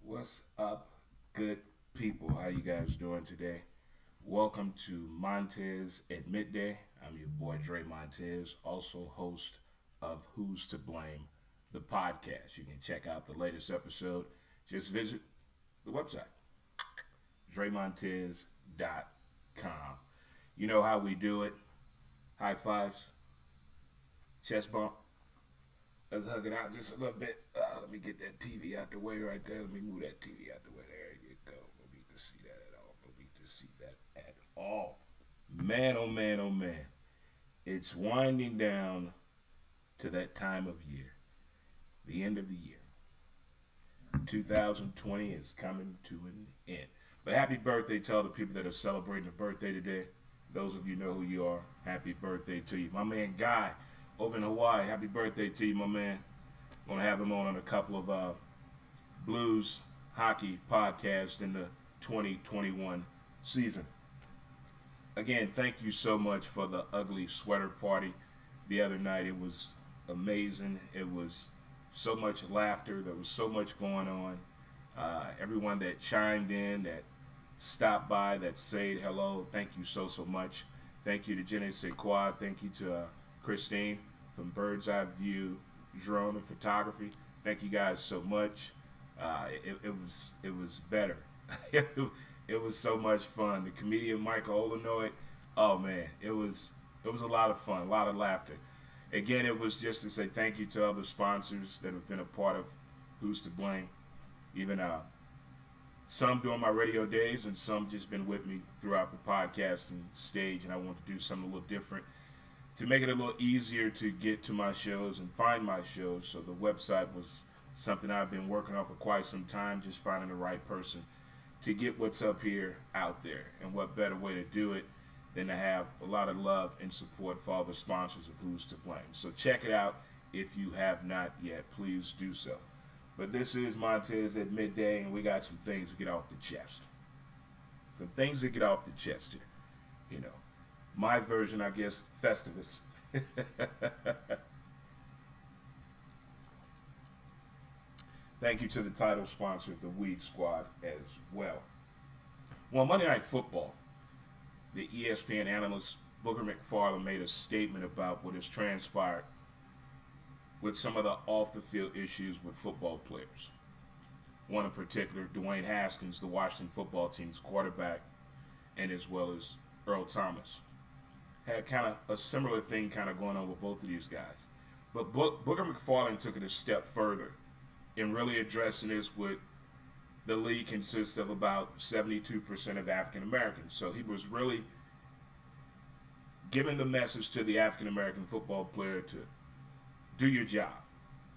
What's up, good people? How you guys doing today? Welcome to Montez at Midday. I'm your boy Dre Montez, also host of Who's to Blame, the podcast. You can check out the latest episode. Just visit the website, DreMontez.com. You know how we do it. High fives, chest bump. Let's hug it out just a little bit. Let me get that TV out the way right there. Let me move that TV out the way. There you go. No need to see that at all. No need to see that at all. Man, oh man, oh man. It's winding down to that time of year. The end of the year. 2020 is coming to an end. But happy birthday to all the people that are celebrating a birthday today. Those of you know who you are. Happy birthday to you. My man Guy over in Hawaii. Happy birthday to you, my man. Gonna have him on a couple of blues hockey podcasts in the 2021 season. Again, thank you so much for the ugly sweater party the other night. It was amazing. It was so much laughter. There was so much going on. Everyone that chimed in, that stopped by, that said hello, thank you so much. Thank you to Jenny Sequad. Thank you to Christine from Bird's Eye View Drone and Photography. Thank you guys so much. It was better. It was so much fun. The comedian Michael Olanoy, oh man, it was a lot of fun, a lot of laughter. Again, it was just to say thank you to other sponsors that have been a part of Who's to Blame. Even some during my radio days, and some just been with me throughout the podcasting stage. And I want to do something a little different to make it a little easier to get to my shows and find my shows. So the website was something I've been working on for quite some time, just finding the right person to get what's up here out there. And what better way to do it than to have a lot of love and support for all the sponsors of Who's to Blame. So check it out if you have not yet. Please do so. But this is Montez at midday, and we got some things to get off the chest. Some things to get off the chest here. You know, my version, I guess, Festivus. Thank you to the title sponsor, the Weed Squad, as well. Well, Monday Night Football, the ESPN analyst Booger McFarland made a statement about what has transpired with some of the off-the-field issues with football players. One in particular, Dwayne Haskins, the Washington football team's quarterback, and as well as Earl Thomas. Had kind of a similar thing kind of going on with both of these guys. But Booger McFarland took it a step further in really addressing this with the league consists of about 72% of African Americans. So he was really giving the message to the African American football player to do your job.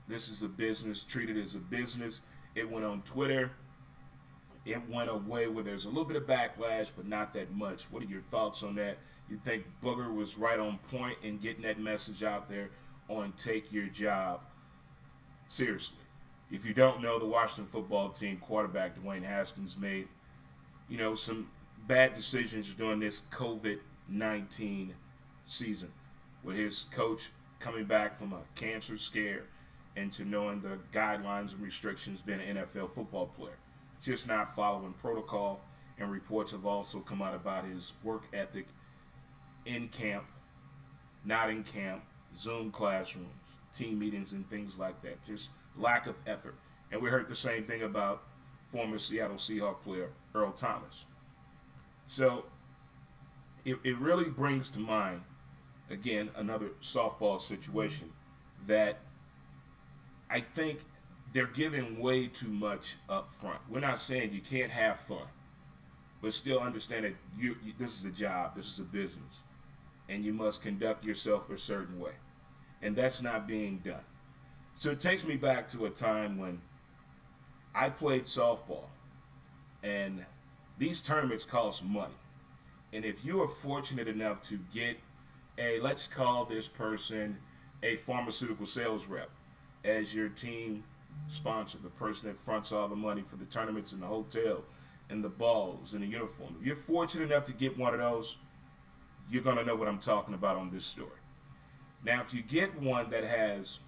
This is a business, treat it as a business. It went on Twitter. It went away where there's a little bit of backlash, but not that much. What are your thoughts on that? You think Booger was right on point in getting that message out there on take your job seriously? If you don't know, the Washington football team quarterback Dwayne Haskins made, some bad decisions during this COVID-19 season, with his coach coming back from a cancer scare into knowing the guidelines and restrictions being an NFL football player, just not following protocol. And reports have also come out about his work ethic in camp, not in camp, Zoom classrooms, team meetings, and things like that. Just lack of effort. And we heard the same thing about former Seattle Seahawks player Earl Thomas. So it really brings to mind, again, another softball situation that I think they're giving way too much up front. We're not saying you can't have fun, but still understand that this is a job, this is a business, and you must conduct yourself a certain way. And that's not being done. So it takes me back to a time when I played softball, and these tournaments cost money. And if you are fortunate enough to get let's call this person a pharmaceutical sales rep as your team sponsor, the person that fronts all the money for the tournaments and the hotel and the balls and the uniform. If you're fortunate enough to get one of those, you're going to know what I'm talking about on this story. Now, if you get one that has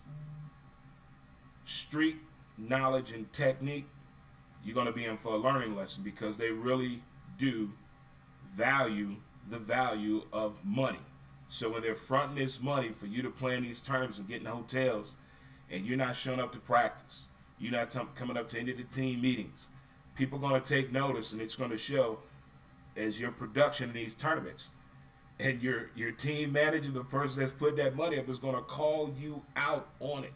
street knowledge and technique, you're going to be in for a learning lesson, because they really do value the value of money. So when they're fronting this money for you to play in these tournaments and get in hotels, and you're not showing up to practice, you're not coming up to any of the team meetings, people are going to take notice, and it's going to show as your production in these tournaments. And your team manager, the person that's put that money up, is going to call you out on it.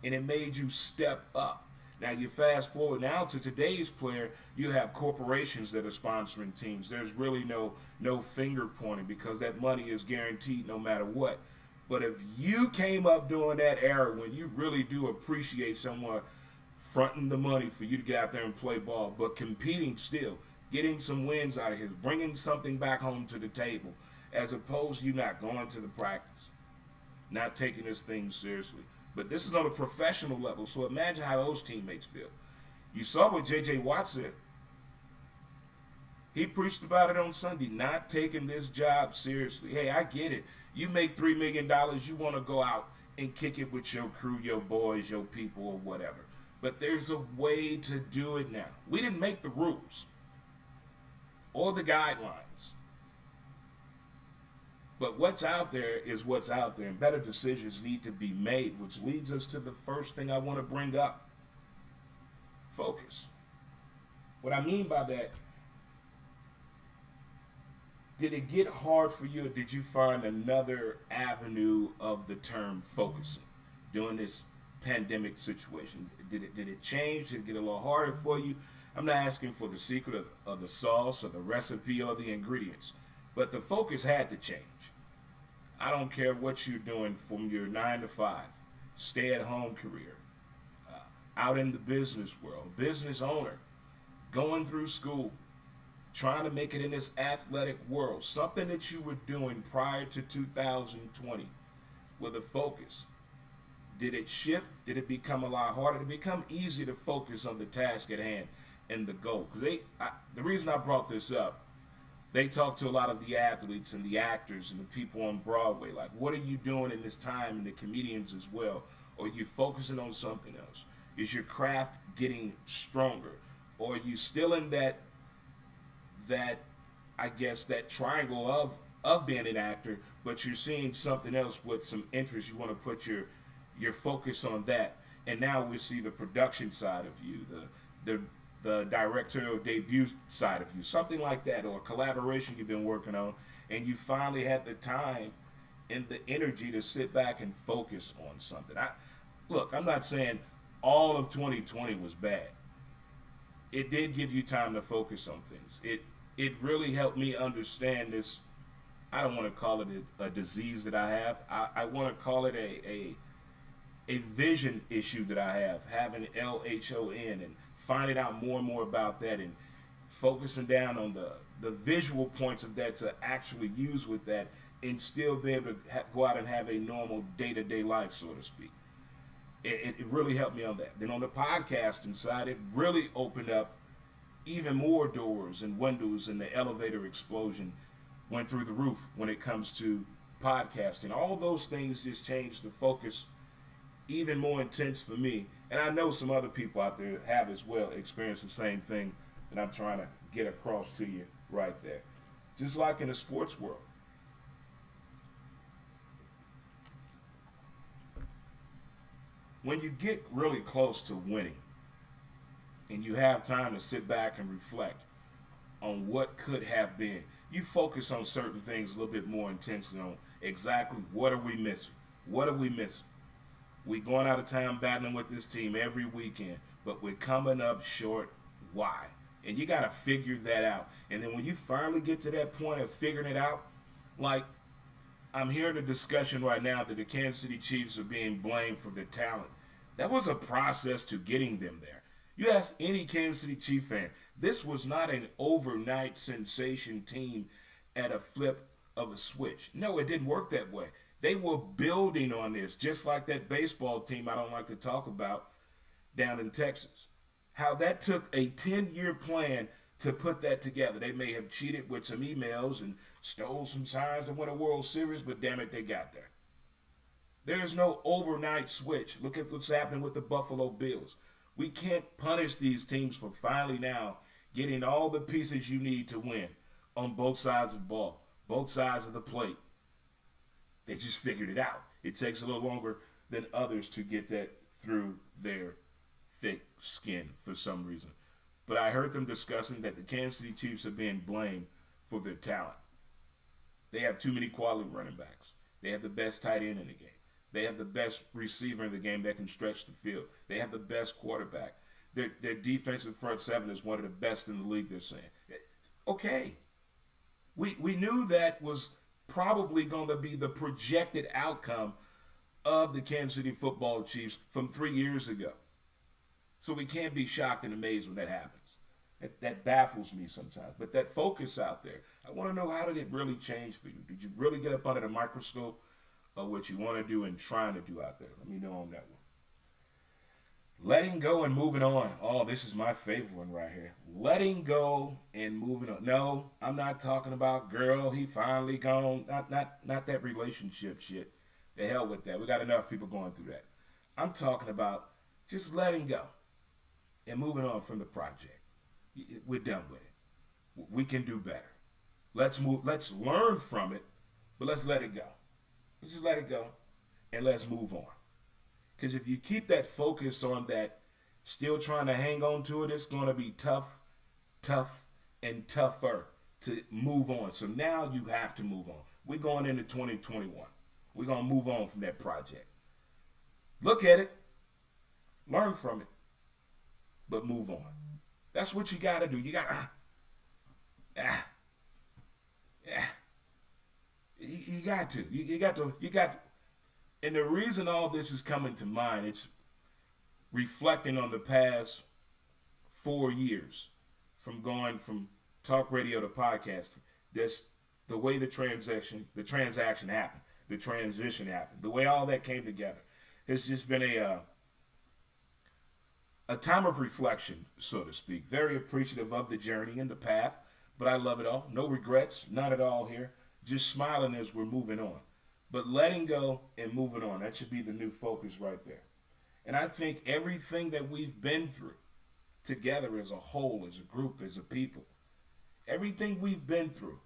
And it made you step up. Now you fast forward now to today's player, you have corporations that are sponsoring teams. There's really no finger pointing, because that money is guaranteed no matter what. But if you came up during that era when you really do appreciate someone fronting the money for you to get out there and play ball, but competing still, getting some wins out of here, bringing something back home to the table, as opposed to you not going to the practice, not taking this thing seriously. But this is on a professional level, so imagine how those teammates feel. You saw what J.J. Watt said. He preached about it on Sunday, not taking this job seriously. Hey, I get it. You make $3 million, you want to go out and kick it with your crew, your boys, your people, or whatever. But there's a way to do it now. We didn't make the rules or the guidelines. But what's out there is what's out there, and better decisions need to be made, which leads us to the first thing I want to bring up: focus. What I mean by that, did it get hard for you, or did you find another avenue of the term focusing during this pandemic situation? Did it change? Did it get a little harder for you? I'm not asking for the secret of the sauce or the recipe or the ingredients, but the focus had to change. I don't care what you're doing from your 9 to 5, stay at home career, out in the business world, business owner, going through school, trying to make it in this athletic world, something that you were doing prior to 2020 with a focus. Did it shift? Did it become a lot harder? Did it become easier to focus on the task at hand and the goal? Because the reason I brought this up, they talk to a lot of the athletes and the actors and the people on Broadway. Like, what are you doing in this time? And the comedians as well. Or are you focusing on something else? Is your craft getting stronger? Or are you still in that I guess that triangle of being an actor, but you're seeing something else with some interest? You want to put your focus on that. And now we see the production side of you, the directorial debut side of you, something like that, or a collaboration you've been working on, and you finally had the time and the energy to sit back and focus on something. Look, I'm not saying all of 2020 was bad. It did give you time to focus on things. It really helped me understand this. I don't want to call it a disease that I have. I want to call it a vision issue that I have, having LHON, and finding out more and more about that, and focusing down on the visual points of that to actually use with that, and still be able to go out and have a normal day-to-day life, so to speak. It really helped me on that. Then on the podcasting side, it really opened up even more doors and windows, and the elevator explosion went through the roof when it comes to podcasting. All those things just changed the focus even more intense for me. And I know some other people out there have as well experienced the same thing that I'm trying to get across to you right there. Just like in the sports world. When you get really close to winning and you have time to sit back and reflect on what could have been, you focus on certain things a little bit more intensely on exactly what are we missing? What are we missing? We going out of town battling with this team every weekend, but we're coming up short. Why? And you got to figure that out. And then when you finally get to that point of figuring it out, like I'm hearing a discussion right now that the Kansas City Chiefs are being blamed for their talent. That was a process to getting them there. You ask any Kansas City Chief fan, this was not an overnight sensation team at a flip of a switch. No, it didn't work that way. They were building on this, just like that baseball team I don't like to talk about down in Texas. How that took a 10-year plan to put that together. They may have cheated with some emails and stole some signs to win a World Series, but damn it, they got there. There is no overnight switch. Look at what's happening with the Buffalo Bills. We can't punish these teams for finally now getting all the pieces you need to win on both sides of the ball, both sides of the plate. They just figured it out. It takes a little longer than others to get that through their thick skin for some reason. But I heard them discussing that the Kansas City Chiefs are being blamed for their talent. They have too many quality running backs. They have the best tight end in the game. They have the best receiver in the game that can stretch the field. They have the best quarterback. Their defensive front seven is one of the best in the league, they're saying. Okay. We knew that was probably going to be the projected outcome of the Kansas City Football Chiefs from 3 years ago. So we can't be shocked and amazed when that happens. That baffles me sometimes. But that focus out there, I want to know, how did it really change for you? Did you really get up under the microscope of what you want to do and trying to do out there? Let me know on that one. Letting go and moving on. Oh, this is my favorite one right here. Letting go and moving on. No, I'm not talking about girl, he finally gone. Not that relationship shit. The hell with that. We got enough people going through that. I'm talking about just letting go and moving on from the project. We're done with it. We can do better. Let's move. Let's learn from it, But let's let it go. Let's just let it go and let's move on. Because if you keep that focus on that, still trying to hang on to it, it's going to be tough, tough, and tougher to move on. So now you have to move on. We're going into 2021. We're going to move on from that project. Look at it, learn from it, but move on. That's what you got to do. You got to, you got to. You got to. And the reason all this is coming to mind, it's reflecting on the past 4 years from going from talk radio to podcasting. This the way the transaction happened, the transition happened, the way all that came together. It's just been a time of reflection, so to speak. Very appreciative of the journey and the path, but I love it all. No regrets, none at all here. Just smiling as we're moving on. But letting go and moving on, that should be the new focus right there. And I think everything that we've been through together as a whole, as a group, as a people, everything we've been through,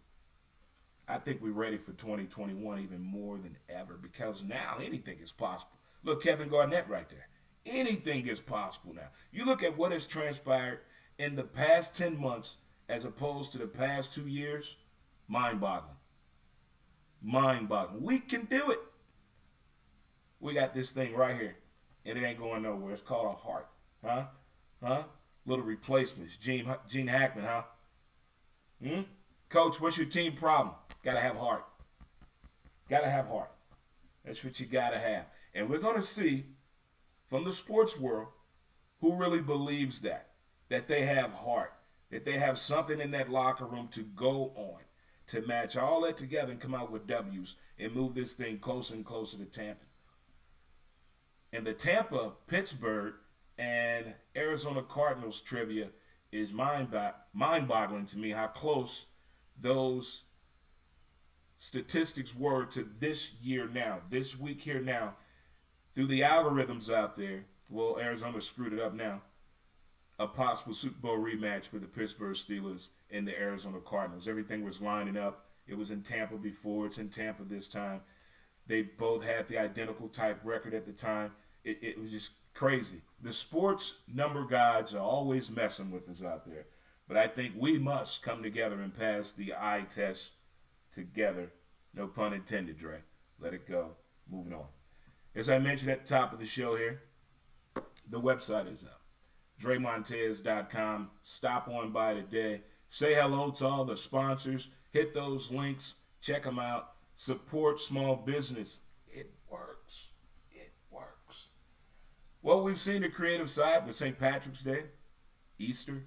I think we're ready for 2021 even more than ever, because now anything is possible. Look, Kevin Garnett right there. Anything is possible now. You look at what has transpired in the past 10 months as opposed to the past 2 years, mind-boggling. Mind-boggling. We can do it. We got this thing right here, and it ain't going nowhere. It's called a heart. Huh? Little replacements. Gene Hackman, huh? Coach, what's your team problem? Gotta have heart. Gotta have heart. That's what you gotta have. And we're gonna see from the sports world who really believes that they have heart, that they have something in that locker room to go on, to match all that together and come out with W's and move this thing closer and closer to Tampa. And the Tampa, Pittsburgh, and Arizona Cardinals trivia is mind-boggling to me how close those statistics were to this year now, this week here now, through the algorithms out there. Well, Arizona screwed it up now. A possible Super Bowl rematch with the Pittsburgh Steelers and the Arizona Cardinals. Everything was lining up. It was in Tampa before. It's in Tampa this time. They both had the identical type record at the time. It was just crazy. The sports number gods are always messing with us out there. But I think we must come together and pass the eye test together. No pun intended, Dre. Let it go. Moving on. As I mentioned at the top of the show here, the website is up. DreMontez.com. Stop on by today. Say hello to all the sponsors. Hit those links. Check them out. Support small business. It works. It works. Well, we've seen the creative side with St. Patrick's Day, Easter,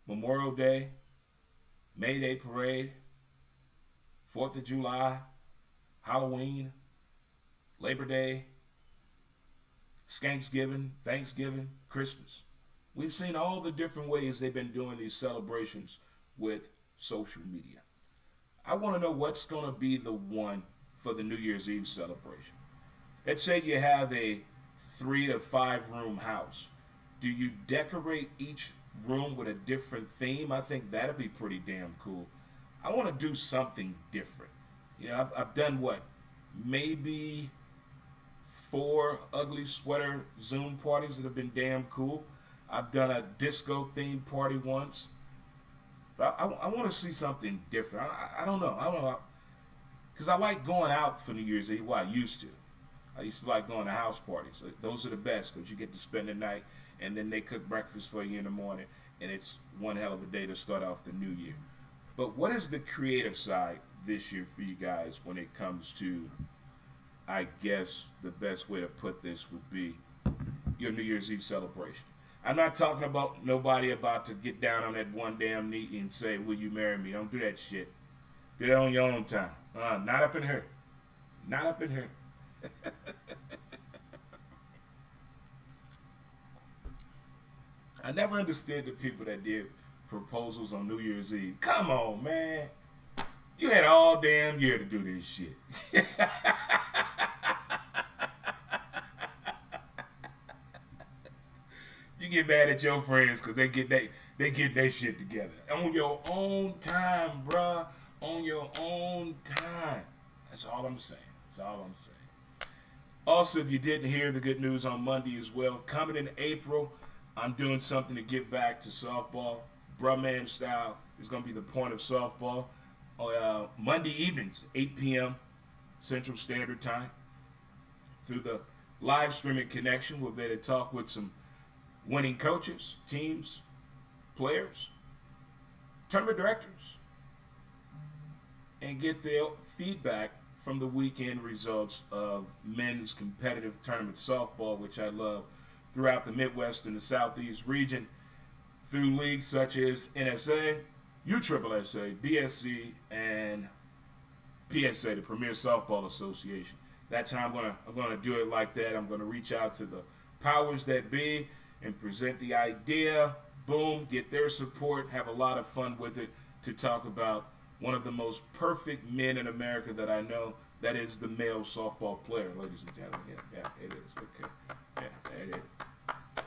Memorial Day, May Day Parade, 4th of July, Halloween, Labor Day, Skanksgiving, Thanksgiving, Christmas. We've seen all the different ways they've been doing these celebrations with social media. I want to know what's going to be the one for the New Year's Eve celebration. Let's say you have a 3 to 5 room house. Do you decorate each room with a different theme? I think that'd be pretty damn cool. I want to do something different. You know, I've done what? Maybe 4 ugly sweater Zoom parties that have been damn cool. I've done a disco themed party once. But I want to see something different. I don't know. Because I like going out for New Year's Eve. Well, I used to. I used to like going to house parties. Those are the best because you get to spend the night and then they cook breakfast for you in the morning. And it's one hell of a day to start off the new year. But what is the creative side this year for you guys when it comes to, I guess the best way to put this would be your New Year's Eve celebration? I'm not talking about nobody about to get down on that one damn knee and say, will you marry me? Don't do that shit. Do that on your own time. Not up in here. Not up in here. I never understood the people that did proposals on New Year's Eve. Come on, man. You had all damn year to do this shit. You get mad at your friends because they get their shit together. On your own time, bruh. On your own time. That's all I'm saying. That's all I'm saying. Also, if you didn't hear the good news on Monday as well, coming in April, I'm doing something to give back to softball. Brumman style is going to be the point of softball. Monday evenings, 8 p.m. Central Standard Time. Through the live streaming connection, we'll be able to talk with some winning coaches, teams, players, tournament directors, and get their feedback from the weekend results of men's competitive tournament softball, which I love, throughout the Midwest and the Southeast region, through leagues such as NSA, USSSA, BSC, and PSA, the Premier Softball Association. That's how I'm gonna do it like that. I'm gonna reach out to the powers that be and present the idea. Boom, get their support, have a lot of fun with it to talk about one of the most perfect men in America that I know. That is the male softball player, ladies and gentlemen. Yeah, it is. Okay. Yeah, it is.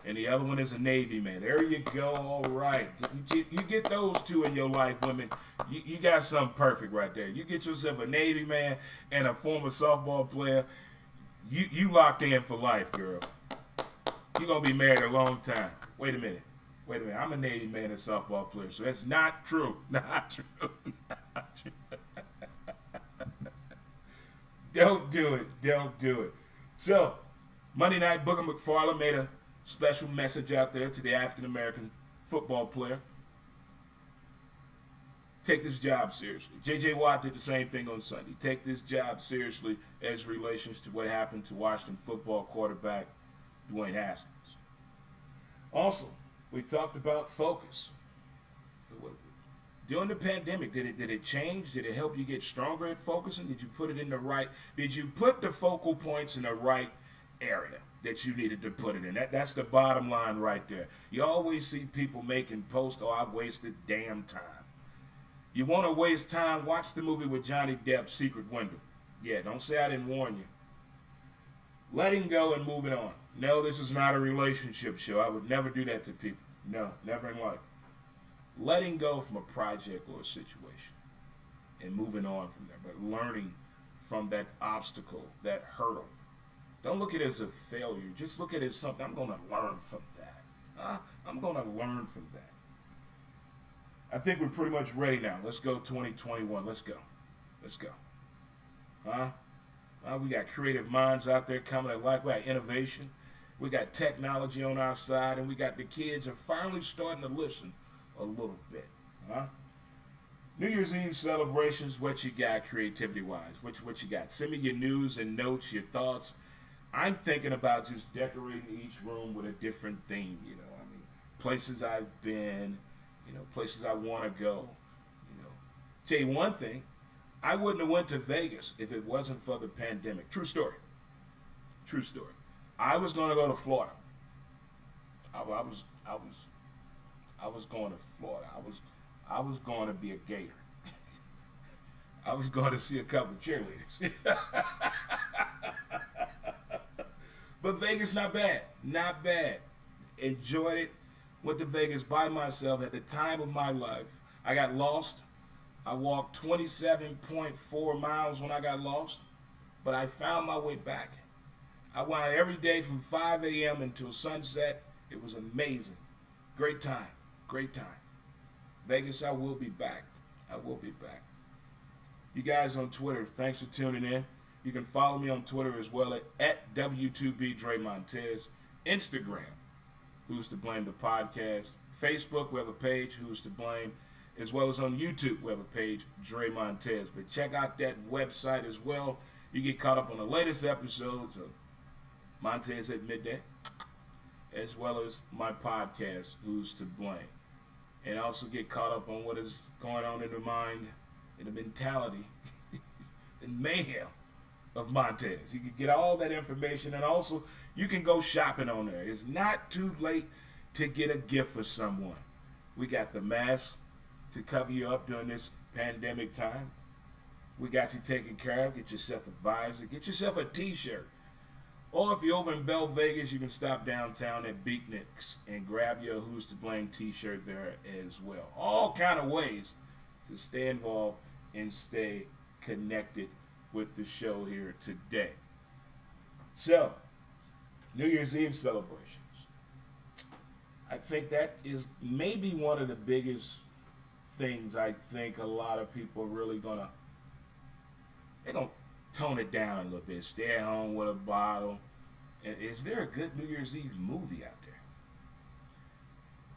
And the other one is a Navy man. There you go. All right. You get those two in your life, women. You got something perfect right there. You get yourself a Navy man and a former softball player. You locked in for life, girl. You're going to be married a long time. Wait a minute. I'm a Navy man and softball player, so that's not true. Not true. Not true. Don't do it. Don't do it. So, Monday night, Booker McFarland made a special message out there to the African-American football player. Take this job seriously. J.J. Watt did the same thing on Sunday. Take this job seriously as relations to what happened to Washington football quarterback Dwayne Haskins. Also, we talked about focus. During the pandemic, did it change? Did it help you get stronger at focusing? Did you put it in the right? Did you put the focal points in the right area that you needed to put it in? That's the bottom line right there. You always see people making posts, oh, I wasted damn time. You want to waste time? Watch the movie with Johnny Depp, Secret Window. Yeah, don't say I didn't warn you. Letting go and moving on. No, this is not a relationship show. I would never do that to people. No, never in life. Letting go from a project or a situation and moving on from there, but learning from that obstacle, that hurdle. Don't look at it as a failure. Just look at it as something. I'm going to learn from that. I'm going to learn from that. I think we're pretty much ready now. Let's go 2021. Let's go. Let's go. We got creative minds out there coming at life. We got innovation. We got technology on our side, and we got the kids are finally starting to listen a little bit. New Year's Eve celebrations, what you got creativity-wise? What you got? Send me your news and notes, your thoughts. I'm thinking about just decorating each room with a different theme, places I've been, places I want to go. Tell you one thing, I wouldn't have went to Vegas if it wasn't for the pandemic. True story. True story. I was going to go to Florida. I was going to Florida. I was going to be a Gator. I was going to see a couple of cheerleaders. But Vegas, not bad. Not bad. Enjoyed it. Went to Vegas by myself at the time of my life. I got lost. I walked 27.4 miles when I got lost. But I found my way back. I went out every day from 5 a.m. until sunset. It was amazing. Great time. Great time. Vegas, I will be back. I will be back. You guys on Twitter, thanks for tuning in. You can follow me on Twitter as well at W2B Montez. Instagram, Who's to Blame the Podcast. Facebook, we have a page, Who's to Blame. As well as on YouTube, we have a page, Dre Montez. But check out that website as well. You get caught up on the latest episodes of Montez at Midday, as well as my podcast, Who's to Blame. And also get caught up on what is going on in the mind, in the mentality, and mayhem of Montez. You can get all that information, and also you can go shopping on there. It's not too late to get a gift for someone. We got the mask to cover you up during this pandemic time. We got you taken care of. Get yourself a visor. Get yourself a t-shirt. Or if you're over in Bell Vegas, you can stop downtown at Beatniks and grab your Who's to Blame t-shirt there as well. All kind of ways to stay involved and stay connected with the show here today. So, New Year's Eve celebrations. I think that is maybe one of the biggest things I think a lot of people are really they're gonna tone it down a little bit. Stay at home with a bottle. Is there a good New Year's Eve movie out there?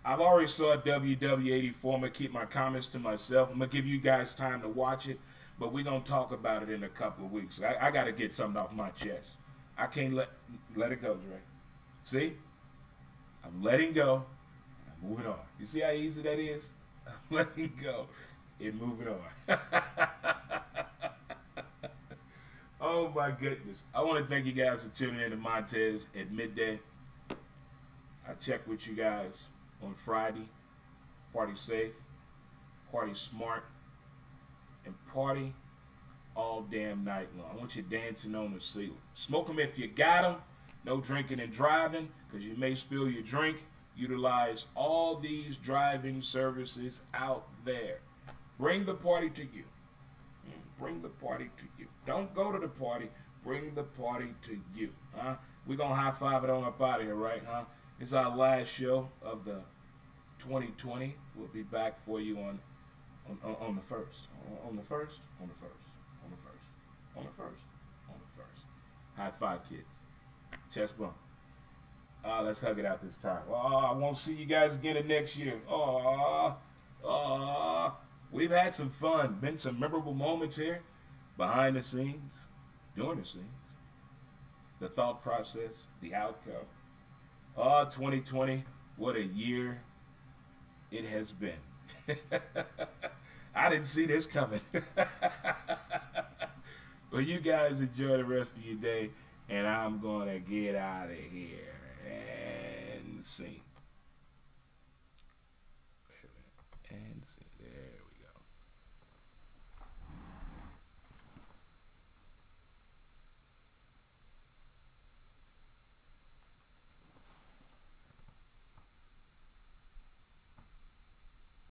I've already saw WW84. I'm gonna keep my comments to myself. I'm gonna give you guys time to watch it, but we're gonna talk about it in a couple of weeks. I gotta get something off my chest. I can't let it go, Dre. See? I'm letting go, and I'm moving on. You see how easy that is? I'm letting go and moving on. Oh my goodness. I want to thank you guys for tuning in to Montez at midday. I check with you guys on Friday. Party safe, party smart, and party all damn night long. I want you dancing on the ceiling. Smoke them if you got them. No drinking and driving, because you may spill your drink. Utilize all these driving services out there. Bring the party to you. Bring the party to you. Don't go to the party. Bring the party to you. Huh? We're going to high five it on up out of here, right? Huh? It's our last show of the 2020. We'll be back for you on the first. On the first? On the first. On the first. On the first. On the first. High five, kids. Chest bump. Let's hug it out this time. I won't see you guys again in next year. We've had some fun. Been some memorable moments here. Behind the scenes. During the scenes. The thought process. The outcome. 2020. What a year it has been. I didn't see this coming. Well, you guys enjoy the rest of your day. And I'm going to get out of here and sing.